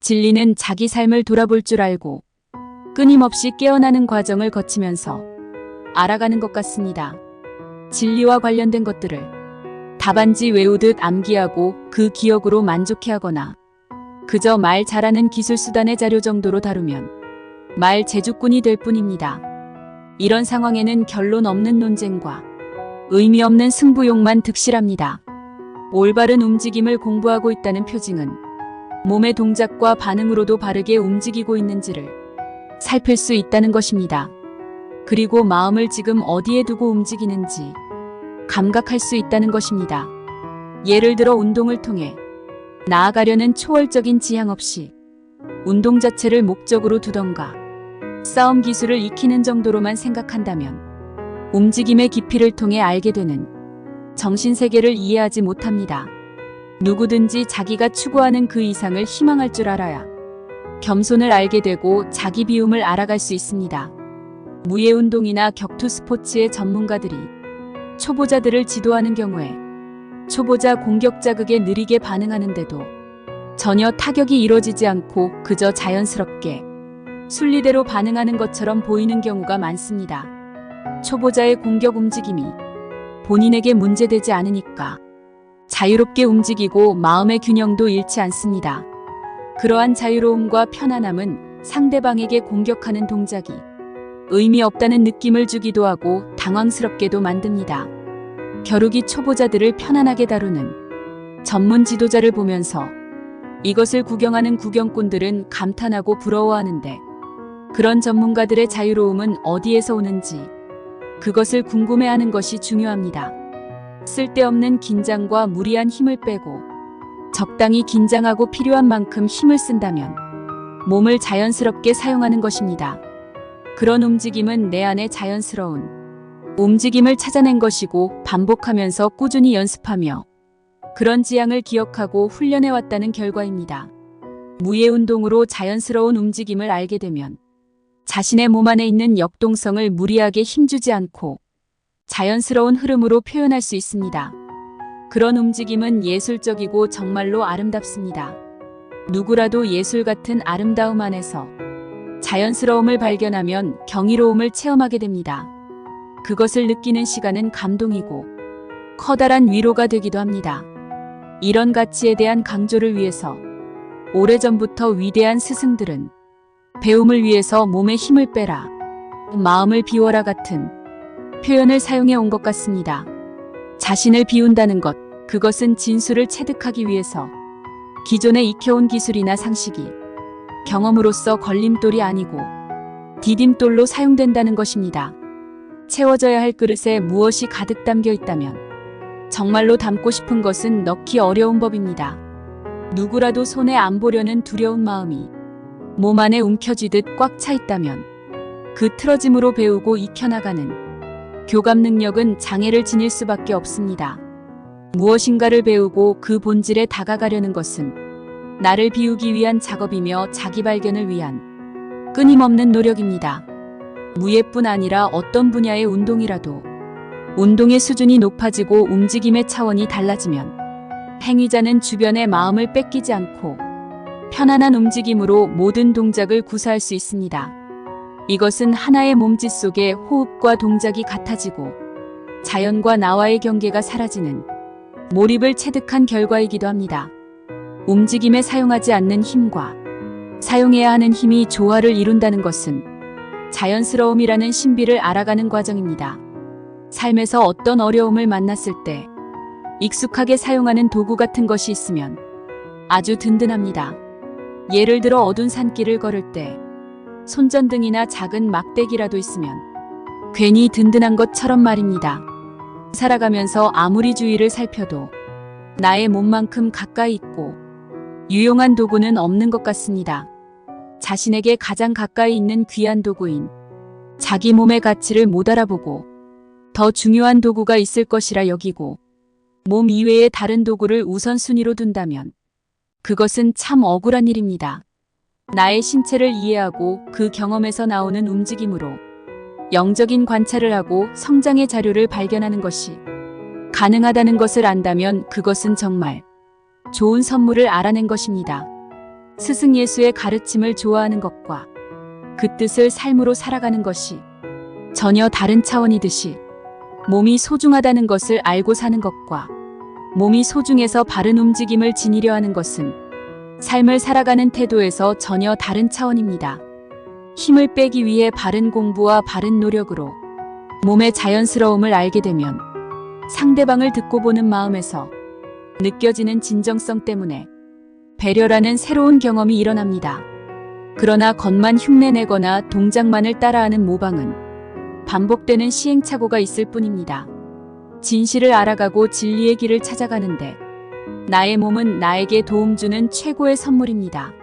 진리는 자기 삶을 돌아볼 줄 알고 끊임없이 깨어나는 과정을 거치면서 알아가는 것 같습니다. 진리와 관련된 것들을 답안지 외우듯 암기하고 그 기억으로 만족해하거나 그저 말 잘하는 기술 수단의 자료 정도로 다루면 말 제주꾼이 될 뿐입니다. 이런 상황에는 결론 없는 논쟁과 의미 없는 승부욕만 득실합니다. 올바른 움직임을 공부하고 있다는 표징은 몸의 동작과 반응으로도 바르게 움직이고 있는지를 살필 수 있다는 것입니다. 그리고 마음을 지금 어디에 두고 움직이는지 감각할 수 있다는 것입니다. 예를 들어 운동을 통해 나아가려는 초월적인 지향 없이 운동 자체를 목적으로 두던가 싸움 기술을 익히는 정도로만 생각한다면 움직임의 깊이를 통해 알게 되는 정신세계를 이해하지 못합니다. 누구든지 자기가 추구하는 그 이상을 희망할 줄 알아야 겸손을 알게 되고 자기 비움을 알아갈 수 있습니다. 무예운동이나 격투 스포츠의 전문가들이 초보자들을 지도하는 경우에 초보자 공격 자극에 느리게 반응하는데도 전혀 타격이 이뤄지지 않고 그저 자연스럽게 순리대로 반응하는 것처럼 보이는 경우가 많습니다. 초보자의 공격 움직임이 본인에게 문제되지 않으니까 자유롭게 움직이고 마음의 균형도 잃지 않습니다. 그러한 자유로움과 편안함은 상대방에게 공격하는 동작이 의미 없다는 느낌을 주기도 하고 당황스럽게도 만듭니다. 겨루기 초보자들을 편안하게 다루는 전문 지도자를 보면서 이것을 구경하는 구경꾼들은 감탄하고 부러워하는데 그런 전문가들의 자유로움은 어디에서 오는지 그것을 궁금해하는 것이 중요합니다. 쓸데없는 긴장과 무리한 힘을 빼고 적당히 긴장하고 필요한 만큼 힘을 쓴다면 몸을 자연스럽게 사용하는 것입니다. 그런 움직임은 내 안에 자연스러운 움직임을 찾아낸 것이고 반복하면서 꾸준히 연습하며 그런 지향을 기억하고 훈련해왔다는 결과입니다. 무예운동으로 자연스러운 움직임을 알게 되면 자신의 몸 안에 있는 역동성을 무리하게 힘주지 않고 자연스러운 흐름으로 표현할 수 있습니다. 그런 움직임은 예술적이고 정말로 아름답습니다. 누구라도 예술 같은 아름다움 안에서 자연스러움을 발견하면 경이로움을 체험하게 됩니다. 그것을 느끼는 시간은 감동이고 커다란 위로가 되기도 합니다. 이런 가치에 대한 강조를 위해서 오래전부터 위대한 스승들은 배움을 위해서 몸에 힘을 빼라, 마음을 비워라 같은 표현을 사용해 온 것 같습니다. 자신을 비운다는 것, 그것은 진수를 체득하기 위해서 기존에 익혀온 기술이나 상식이 경험으로서 걸림돌이 아니고 디딤돌로 사용된다는 것입니다. 채워져야 할 그릇에 무엇이 가득 담겨 있다면 정말로 담고 싶은 것은 넣기 어려운 법입니다. 누구라도 손에 안 보려는 두려운 마음이 몸 안에 움켜쥐듯 꽉 차 있다면 그 틀어짐으로 배우고 익혀나가는 교감 능력은 장애를 지닐 수밖에 없습니다. 무엇인가를 배우고 그 본질에 다가가려는 것은 나를 비우기 위한 작업이며 자기 발견을 위한 끊임없는 노력입니다. 무예뿐 아니라 어떤 분야의 운동이라도 운동의 수준이 높아지고 움직임의 차원이 달라지면 행위자는 주변의 마음을 뺏기지 않고 편안한 움직임으로 모든 동작을 구사할 수 있습니다. 이것은 하나의 몸짓 속에 호흡과 동작이 같아지고 자연과 나와의 경계가 사라지는 몰입을 체득한 결과이기도 합니다. 움직임에 사용하지 않는 힘과 사용해야 하는 힘이 조화를 이룬다는 것은 자연스러움이라는 신비를 알아가는 과정입니다. 삶에서 어떤 어려움을 만났을 때 익숙하게 사용하는 도구 같은 것이 있으면 아주 든든합니다. 예를 들어 어두운 산길을 걸을 때 손전등이나 작은 막대기라도 있으면 괜히 든든한 것처럼 말입니다. 살아가면서 아무리 주위를 살펴도 나의 몸만큼 가까이 있고 유용한 도구는 없는 것 같습니다. 자신에게 가장 가까이 있는 귀한 도구인 자기 몸의 가치를 못 알아보고 더 중요한 도구가 있을 것이라 여기고 몸 이외의 다른 도구를 우선순위로 둔다면 그것은 참 억울한 일입니다. 나의 신체를 이해하고 그 경험에서 나오는 움직임으로 영적인 관찰을 하고 성장의 자료를 발견하는 것이 가능하다는 것을 안다면 그것은 정말 좋은 선물을 알아낸 것입니다. 스승 예수의 가르침을 좋아하는 것과 그 뜻을 삶으로 살아가는 것이 전혀 다른 차원이듯이 몸이 소중하다는 것을 알고 사는 것과 몸이 소중해서 바른 움직임을 지니려 하는 것은 삶을 살아가는 태도에서 전혀 다른 차원입니다. 힘을 빼기 위해 바른 공부와 바른 노력으로 몸의 자연스러움을 알게 되면 상대방을 듣고 보는 마음에서 느껴지는 진정성 때문에 배려라는 새로운 경험이 일어납니다. 그러나 겉만 흉내내거나 동작만을 따라하는 모방은 반복되는 시행착오가 있을 뿐입니다. 진실을 알아가고 진리의 길을 찾아가는데 나의 몸은 나에게 도움 주는 최고의 선물입니다.